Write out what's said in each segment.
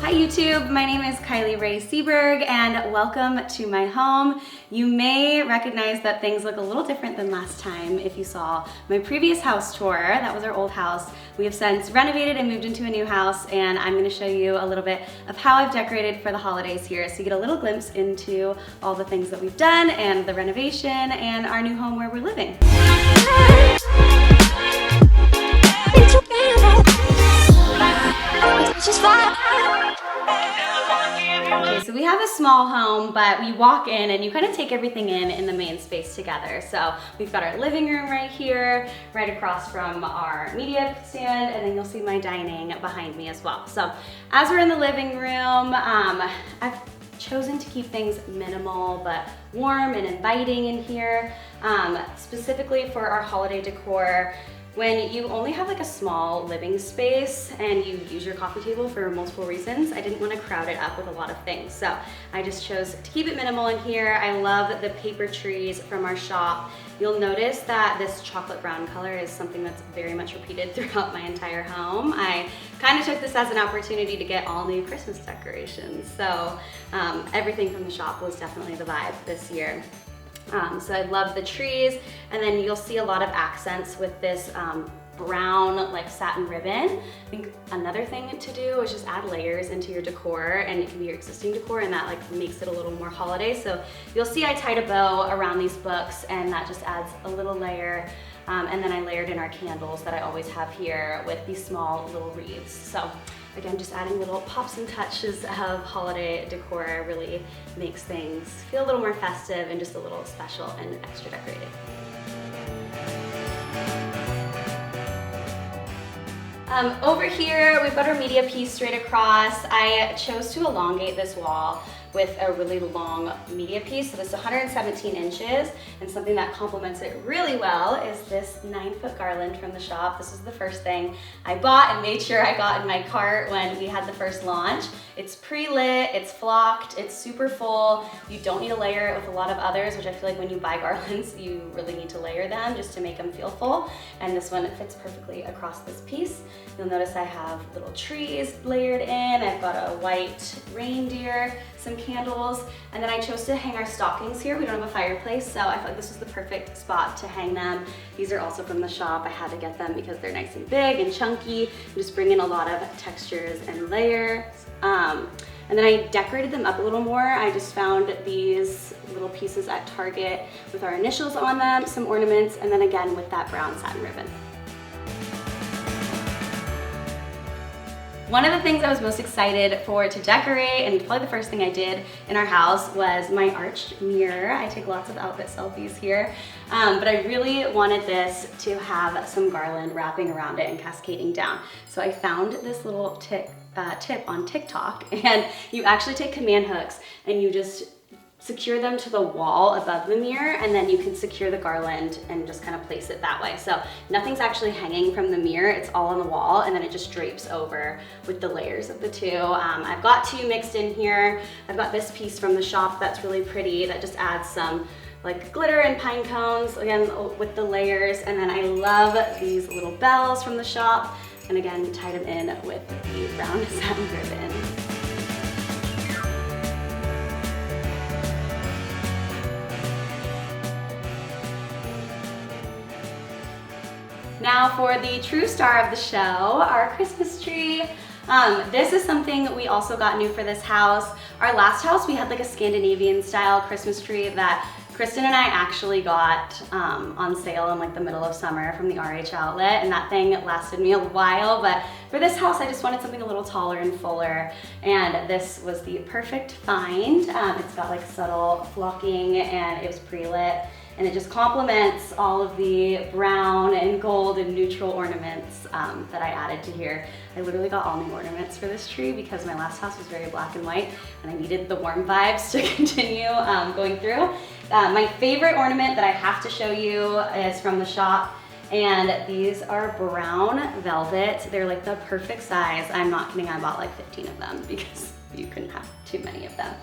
Hi YouTube, my name is Kylie Ray Seberg and welcome to my home. You may recognize that things look a little different than last time if you saw my previous house tour. That was our old house. We have since renovated and moved into a new house, and I'm going to show you a little bit of how I've decorated for the holidays here, so you get a little glimpse into all the things that we've done and the renovation and our new home where we're living. Okay, so we have a small home, but we walk in and you kind of take everything in the main space together. So we've got our living room right here, right across from our media stand, and then you'll see my dining behind me as well. So as we're in the living room, I've chosen to keep things minimal but warm and inviting in here, specifically for our holiday decor. When you only have like a small living space and you use your coffee table for multiple reasons, I didn't want to crowd it up with a lot of things. So I just chose to keep it minimal in here. I love the paper trees from our shop. You'll notice that this chocolate brown color is something that's very much repeated throughout my entire home. I kind of took this as an opportunity to get all new Christmas decorations. So everything from the shop was definitely the vibe this year. So I love the trees, and then you'll see a lot of accents with this brown like satin ribbon. I think another thing to do is just add layers into your decor, and it can be your existing decor, and that like makes it a little more holiday. So you'll see I tied a bow around these books, and that just adds a little layer. And then I layered in our candles that I always have here with these small little wreaths. So again, just adding little pops and touches of holiday decor really makes things feel a little more festive and just a little special and extra decorated. Over here, we've got our media piece straight across. I chose to elongate this wall with a really long media piece. So this is 117 inches, and something that complements it really well is this 9-foot garland from the shop. This is the first thing I bought and made sure I got in my cart when we had the first launch. It's pre-lit, it's flocked, it's super full. You don't need to layer it with a lot of others, which I feel like when you buy garlands, you really need to layer them just to make them feel full. And this one fits perfectly across this piece. You'll notice I have little trees layered in. I've got a white reindeer, some candles, and then I chose to hang our stockings here. We don't have a fireplace, so I thought this was the perfect spot to hang them. These are also from the shop. I had to get them because they're nice and big and chunky, and just bring in a lot of textures and layers. And then I decorated them up a little more. I just found these little pieces at Target with our initials on them, some ornaments, and then again with that brown satin ribbon. One of the things I was most excited for to decorate, and probably the first thing I did in our house, was my arched mirror. I take lots of outfit selfies here, but I really wanted this to have some garland wrapping around it and cascading down. So I found this little tip on TikTok, and you actually take command hooks and you just secure them to the wall above the mirror, and then you can secure the garland and just kind of place it that way. So nothing's actually hanging from the mirror, it's all on the wall, and then it just drapes over with the layers of the two. I've got two mixed in here. I've got this piece from the shop that's really pretty that just adds some like glitter and pine cones, again with the layers, and then I love these little bells from the shop, and again tied them in with the brown satin ribbon. Now for the true star of the show, our Christmas tree. This is something we also got new for this house. Our last house, we had like a Scandinavian style Christmas tree that Kristen and I actually got on sale in like the middle of summer from the RH outlet, and that thing lasted me a while, but for this house I just wanted something a little taller and fuller, and this was the perfect find. It's got like subtle flocking, and it was pre-lit, and it just complements all of the brown and gold and neutral ornaments that I added to here. I literally got all new ornaments for this tree because my last house was very black and white, and I needed the warm vibes to continue going through. My favorite ornament that I have to show you is from the shop, and these are brown velvet. They're like the perfect size. I'm not kidding, I bought like 15 of them because you couldn't have too many of them.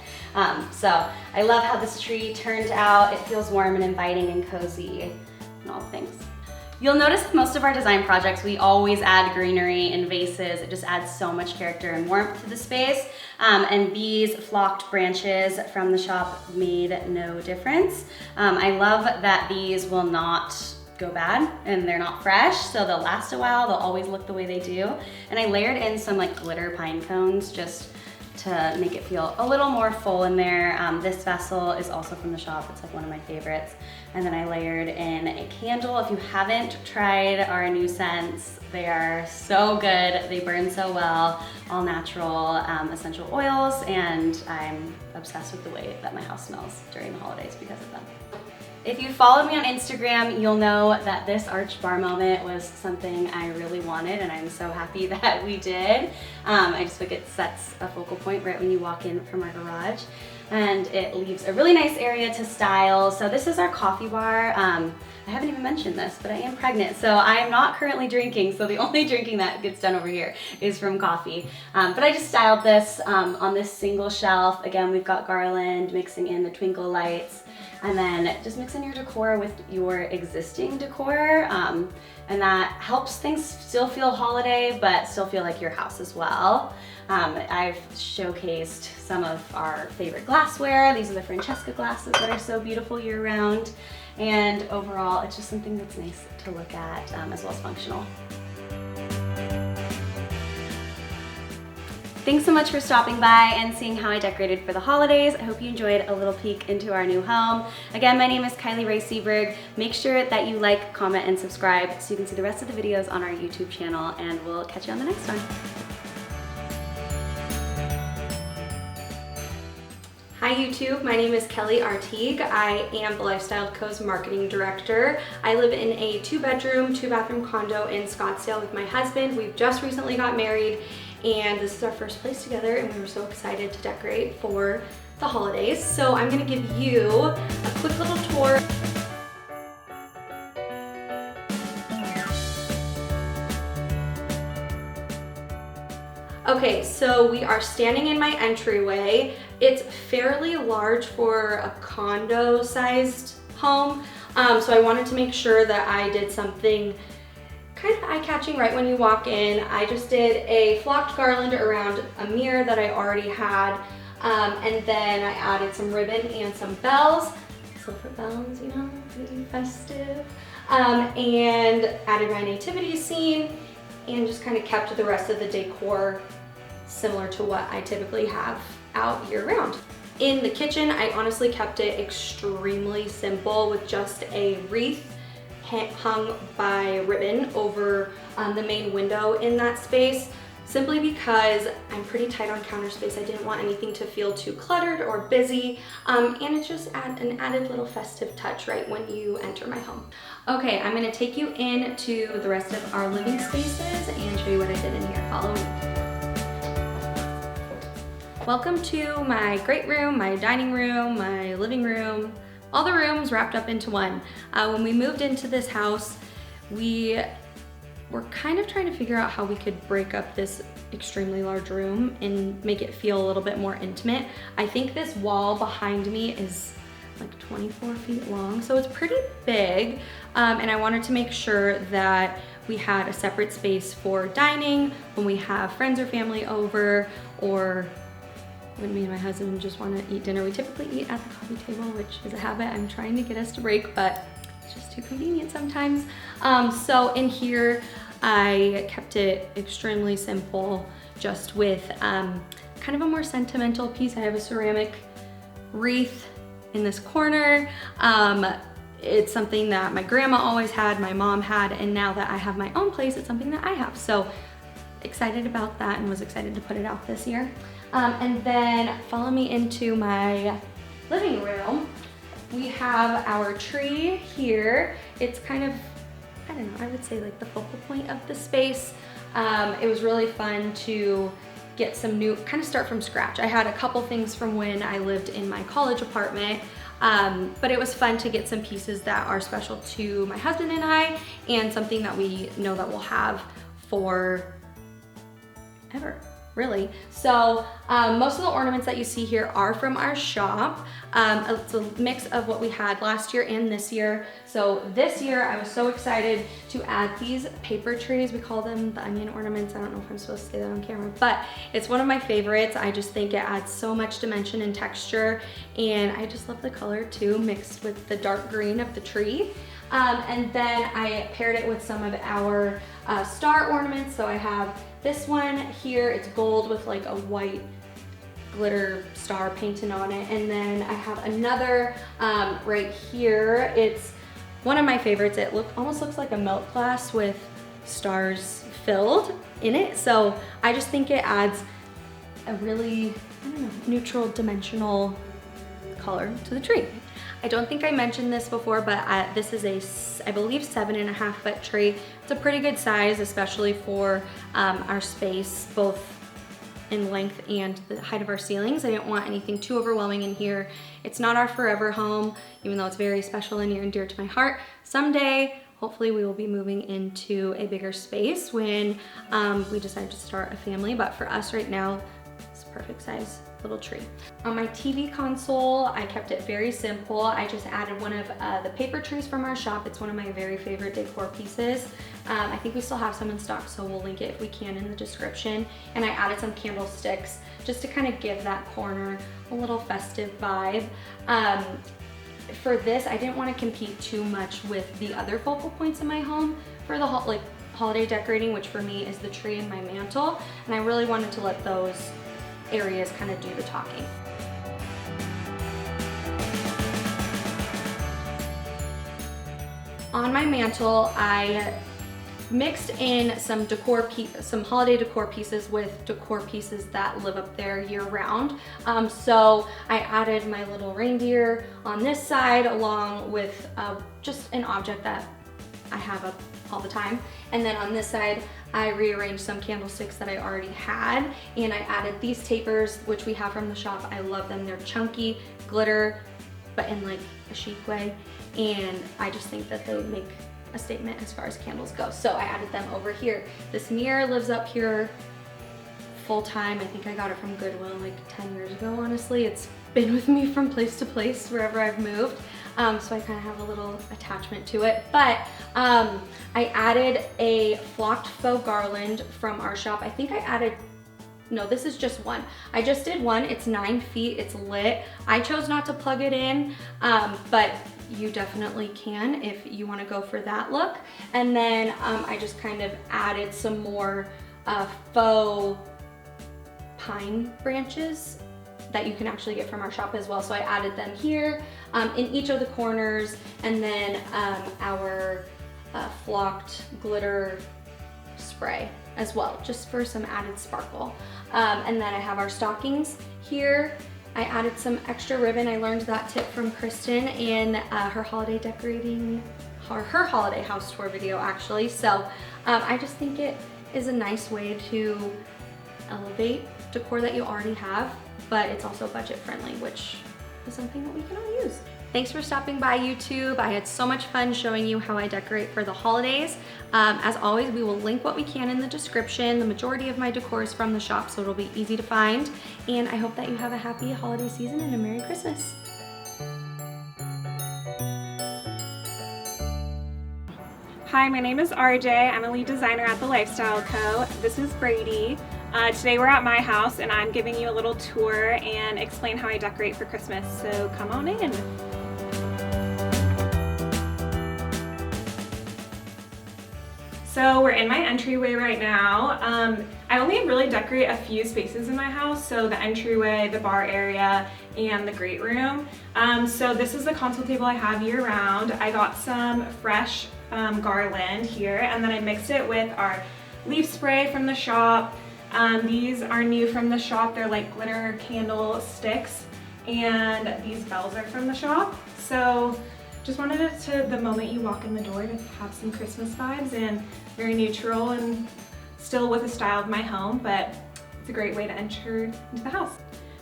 So I love how this tree turned out. It feels warm and inviting and cozy and all the things. You'll notice with most of our design projects, we always add greenery and vases. It just adds so much character and warmth to the space. And these flocked branches from the shop made no difference. I love that these will not go bad and they're not fresh, so they'll last a while. They'll always look the way they do. And I layered in some like glitter pine cones just to make it feel a little more full in there. This vessel is also from the shop. It's like one of my favorites. And then I layered in a candle. If you haven't tried our new scents, they are so good. They burn so well, all natural essential oils, and I'm obsessed with the way that my house smells during the holidays because of them. If you followed me on Instagram, you'll know that this arch bar moment was something I really wanted, and I'm so happy that we did. I just think it sets a focal point right when you walk in from our garage, and it leaves a really nice area to style. So this is our coffee bar. I haven't even mentioned this, but I am pregnant, so I am not currently drinking, so the only drinking that gets done over here is from coffee. But I just styled this on this single shelf. Again, we've got Garland mixing in the twinkle lights, and then just mix in your decor with your existing decor. And that helps things still feel holiday, but still feel like your house as well. I've showcased some of our favorite glassware. These are the Francesca glasses that are so beautiful year round. And overall, it's just something that's nice to look at, as well as functional. Thanks so much for stopping by and seeing how I decorated for the holidays. I hope you enjoyed a little peek into our new home. Again, my name is Kylie Ray Seberg. Make sure that you like, comment, and subscribe so you can see the rest of the videos on our YouTube channel, and we'll catch you on the next one. Hi YouTube, my name is Kelly Artigue. I am THELIFESTYLEDCO's marketing director. I live in a 2-bedroom, 2-bathroom condo in Scottsdale with my husband. We've just recently got married, and this is our first place together, and we were so excited to decorate for the holidays. So I'm gonna give you a quick little tour. Okay, so we are standing in my entryway. It's fairly large for a condo-sized home, so I wanted to make sure that I did something kind of eye-catching right when you walk in. I just did a flocked garland around a mirror that I already had, and then I added some ribbon and some bells, silver bells, you know, really festive, and added my nativity scene, and just kind of kept the rest of the decor similar to what I typically have out year-round. In the kitchen, I honestly kept it extremely simple with just a wreath hung by ribbon over the main window in that space, simply because I'm pretty tight on counter space. I didn't want anything to feel too cluttered or busy, and it just an added little festive touch right when you enter my home. Okay, I'm gonna take you into the rest of our living spaces and show you what I did in here. Follow me. Welcome to my great room, my dining room, my living room, all the rooms wrapped up into one. When we moved into this house, we were kind of trying to figure out how we could break up this extremely large room and make it feel a little bit more intimate. I think this wall behind me is like 24 feet long, so it's pretty big, and I wanted to make sure that we had a separate space for dining when we have friends or family over, or when me and my husband just want to eat dinner. We typically eat at the coffee table, which is a habit I'm trying to get us to break, but it's just too convenient sometimes. So in here, I kept it extremely simple, just with kind of a more sentimental piece. I have a ceramic wreath in this corner. It's something that my grandma always had, my mom had, and now that I have my own place, it's something that I have. So excited about that, and was excited to put it out this year. And then follow me into my living room. We have our tree here. It's kind of, I don't know, I would say like the focal point of the space. It was really fun to get some new, kind of start from scratch. I had a couple things from when I lived in my college apartment, but it was fun to get some pieces that are special to my husband and I, and something that we know that we'll have for ever. really. So most of the ornaments that you see here are from our shop. It's a mix of what we had last year and this year. So this year I was so excited to add these paper trees. We call them the onion ornaments. I don't know if I'm supposed to say that on camera, but it's one of my favorites. I just think it adds so much dimension and texture, and I just love the color too, mixed with the dark green of the tree. And then I paired it with some of our star ornaments. So I have this one here, it's gold with like a white glitter star painted on it. And then I have another right here. It's one of my favorites. It almost looks like a milk glass with stars filled in it. So I just think it adds a really, I don't know, neutral dimensional color to the tree. I don't think I mentioned this before, but this is I believe 7.5 foot tree. It's a pretty good size, especially for our space, both in length and the height of our ceilings. I didn't want anything too overwhelming in here. It's not our forever home, even though it's very special and near and dear to my heart. Someday, hopefully we will be moving into a bigger space when we decide to start a family, but for us right now, it's a perfect size little tree. On my TV console, I kept it very simple. I just added one of the paper trees from our shop. It's one of my very favorite decor pieces. I think we still have some in stock, so we'll link it if we can in the description. And I added some candlesticks just to kind of give that corner a little festive vibe. For this, I didn't want to compete too much with the other focal points in my home for the holiday decorating, which for me is the tree and my mantle. And I really wanted to let those areas kind of do the talking. On my mantle, I mixed in some holiday decor pieces with decor pieces that live up there year round. So I added my little reindeer on this side along with just an object that I have up all the time. And then on this side, I rearranged some candlesticks that I already had, and I added these tapers, which we have from the shop. I love them. They're chunky, glitter, but in like a chic way. And I just think that they make a statement as far as candles go. So I added them over here. This mirror lives up here full time. I think I got it from Goodwill like 10 years ago, honestly. It's been with me from place to place wherever I've moved. So I kind of have a little attachment to it. But I added a flocked faux garland from our shop. I think I added, no, this is just one. I just did one. It's 9 feet, it's lit. I chose not to plug it in, but you definitely can if you want to go for that look. And then I just kind of added some more faux pine branches that you can actually get from our shop as well. So I added them here in each of the corners, and then our flocked glitter spray as well, just for some added sparkle. And then I have our stockings here. I added some extra ribbon. I learned that tip from Kristen in her holiday decorating, her holiday house tour video actually. So I just think it is a nice way to elevate decor that you already have, but it's also budget friendly, which is something that we can all use. Thanks for stopping by, YouTube. I had so much fun showing you how I decorate for the holidays. As always, we will link what we can in the description. The majority of my decor is from the shop, so it'll be easy to find. And I hope that you have a happy holiday season and a Merry Christmas. Hi, my name is RJ. I'm a lead designer at The Lifestyle Co. This is Brady. Today we're at my house and I'm giving you a little tour and explain how I decorate for Christmas, so come on in. So we're in my entryway right now. I only really decorate a few spaces in my house, so the entryway, the bar area, and the great room. So this is the console table I have year round. I got some fresh garland here, and then I mixed it with our leaf spray from the shop. These are new from the shop. They're like glitter candle sticks, and these bells are from the shop. So just wanted it to, the moment you walk in the door, to have some Christmas vibes and very neutral and still with the style of my home, but it's a great way to enter into the house.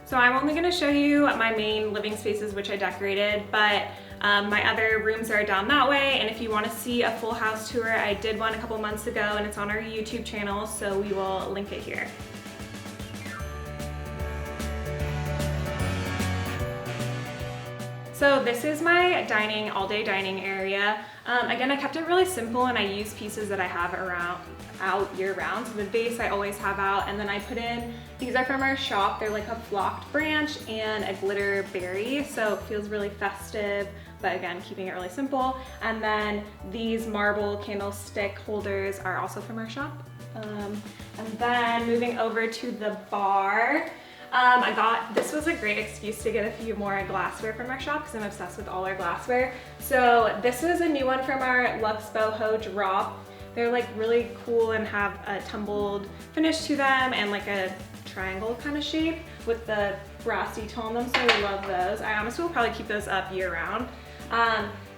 So I'm only going to show you my main living spaces, which I decorated, but my other rooms are down that way, and if you want to see a full house tour, I did one a couple months ago and it's on our YouTube channel, so we will link it here. So this is my all day dining area. Again, I kept it really simple and I use pieces that I have out year round. So the vase I always have out, and then I put in, these are from our shop. They're like a flocked branch and a glitter berry. So it feels really festive, but again, keeping it really simple. And then these marble candlestick holders are also from our shop. And then moving over to the bar, this was a great excuse to get a few more glassware from our shop because I'm obsessed with all our glassware. So this is a new one from our Luxe Boho drop. They're like really cool and have a tumbled finish to them and like a triangle kind of shape with the brass detail on them, so I love those. I honestly will probably keep those up year round.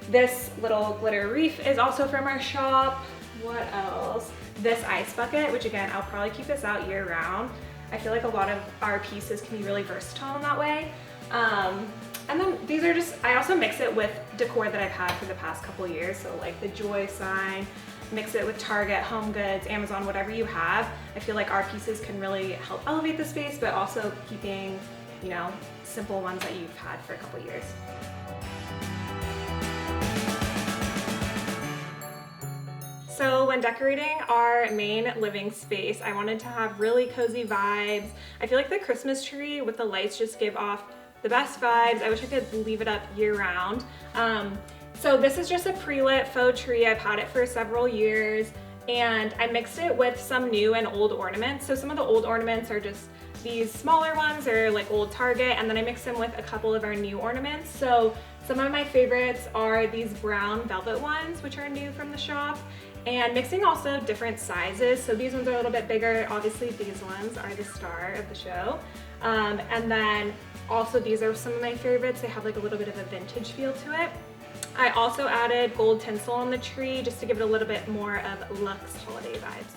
This little glitter wreath is also from our shop. What else? This ice bucket, which again, I'll probably keep this out year round. I feel like a lot of our pieces can be really versatile in that way. And then these are just, I also mix it with decor that I've had for the past couple years. So like the joy sign, mix it with Target, Home Goods, Amazon, whatever you have. I feel like our pieces can really help elevate the space, but also keeping, you know, simple ones that you've had for a couple years. So when decorating our main living space, I wanted to have really cozy vibes. I feel like the Christmas tree with the lights just give off the best vibes. I wish I could leave it up year round. So this is just a pre-lit faux tree. I've had it for several years and I mixed it with some new and old ornaments. So some of the old ornaments are just these smaller ones, they're like old Target, and then I mixed them with a couple of our new ornaments. So some of my favorites are these brown velvet ones, which are new from the shop. And mixing also different sizes. So these ones are a little bit bigger. Obviously these ones are the star of the show. And then also these are some of my favorites. They have like a little bit of a vintage feel to it. I also added gold tinsel on the tree just to give it a little bit more of luxe holiday vibes.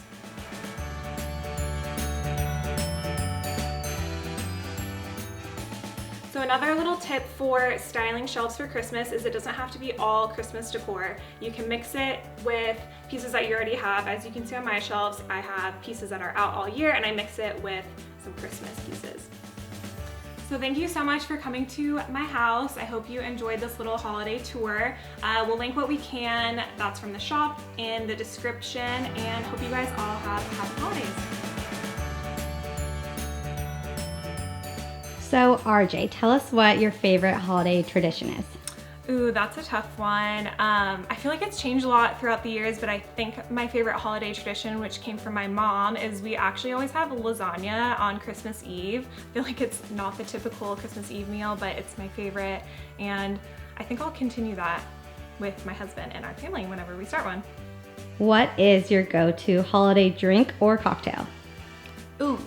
So another little tip for styling shelves for Christmas is it doesn't have to be all Christmas decor. You can mix it with pieces that you already have. As you can see on my shelves, I have pieces that are out all year and I mix it with some Christmas pieces. So thank you so much for coming to my house. I hope you enjoyed this little holiday tour. We'll link what we can, that's from the shop, in the description, and hope you guys all have happy holidays. So RJ, tell us what your favorite holiday tradition is. Ooh, that's a tough one. I feel like it's changed a lot throughout the years, but I think my favorite holiday tradition, which came from my mom, is we actually always have lasagna on Christmas Eve. I feel like it's not the typical Christmas Eve meal, but it's my favorite, and I think I'll continue that with my husband and our family whenever we start one. What is your go-to holiday drink or cocktail? Ooh,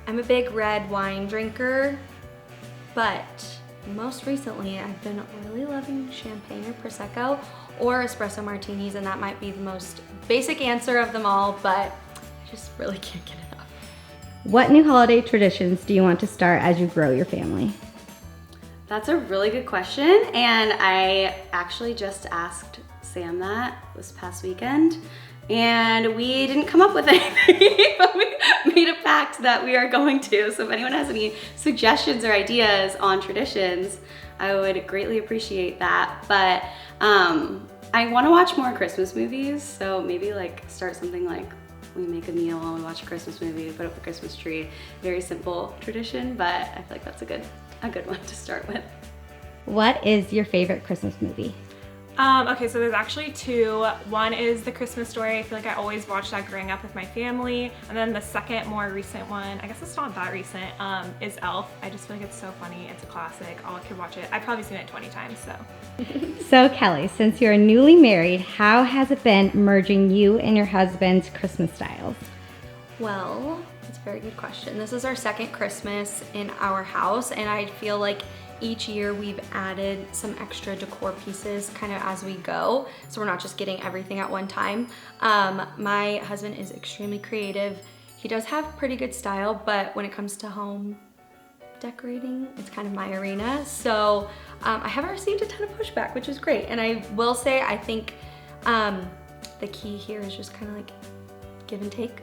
I'm a big red wine drinker, but most recently I've been really loving champagne or Prosecco or espresso martinis, and that might be the most basic answer of them all, but I just really can't get enough. What new holiday traditions do you want to start as you grow your family? That's a really good question, and I actually just asked Sam that this past weekend, and we didn't come up with anything, but we made a pact that we are going to. So if anyone has any suggestions or ideas on traditions, I would greatly appreciate that. But I want to watch more Christmas movies, so maybe like start something like we make a meal while we watch a Christmas movie, put up the Christmas tree. Very simple tradition, but I feel like that's a good one to start with. What is your favorite Christmas movie? Okay, so there's actually two. One is The Christmas Story. I feel like I always watched that growing up with my family. And then the second, more recent one, I guess it's not that recent, is Elf. I just feel like it's so funny. It's a classic. I could watch it. I've probably seen it 20 times, so. So Kelly, since you're newly married, how has it been merging you and your husband's Christmas styles? Well, that's a very good question. This is our second Christmas in our house, and I feel like each year we've added some extra decor pieces kind of as we go, so we're not just getting everything at one time. My husband is extremely creative. He does have pretty good style, but when it comes to home decorating, it's kind of my arena. So I haven't received a ton of pushback, which is great. And I will say, I think the key here is just kind of like give and take.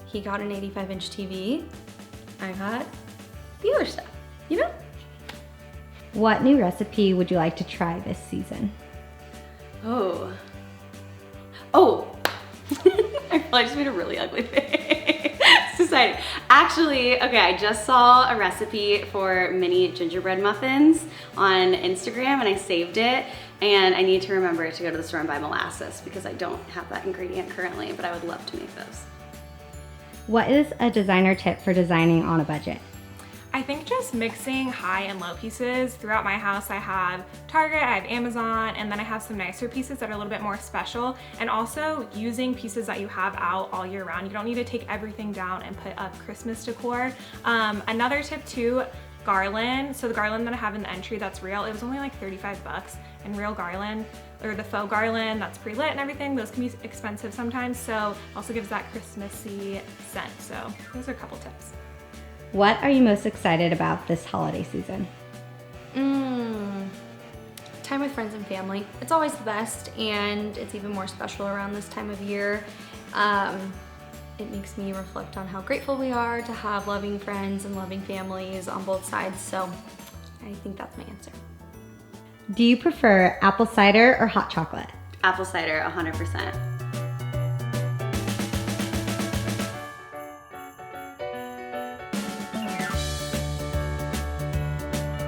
He got an 85-inch TV. I got the other stuff, you know? What new recipe would you like to try this season? Oh. I just made a really ugly face. It's exciting. Actually, okay, I just saw a recipe for mini gingerbread muffins on Instagram and I saved it, and I need to remember to go to the store and buy molasses because I don't have that ingredient currently, but I would love to make those. What is a designer tip for designing on a budget? I think just mixing high and low pieces. Throughout my house I have Target, I have Amazon, and then I have some nicer pieces that are a little bit more special, and also using pieces that you have out all year round. You don't need to take everything down and put up Christmas decor. Another tip too, Garland. So the Garland that I have in the entry that's real, it was only like 35 bucks, and real Garland, or the faux Garland that's pre-lit and everything, those can be expensive sometimes, so also gives that Christmassy scent. So those are a couple tips. What are you most excited about this holiday season? Time with friends and family. It's always the best, and it's even more special around this time of year. It makes me reflect on how grateful we are to have loving friends and loving families on both sides, so I think that's my answer. Do you prefer apple cider or hot chocolate? Apple cider, 100%.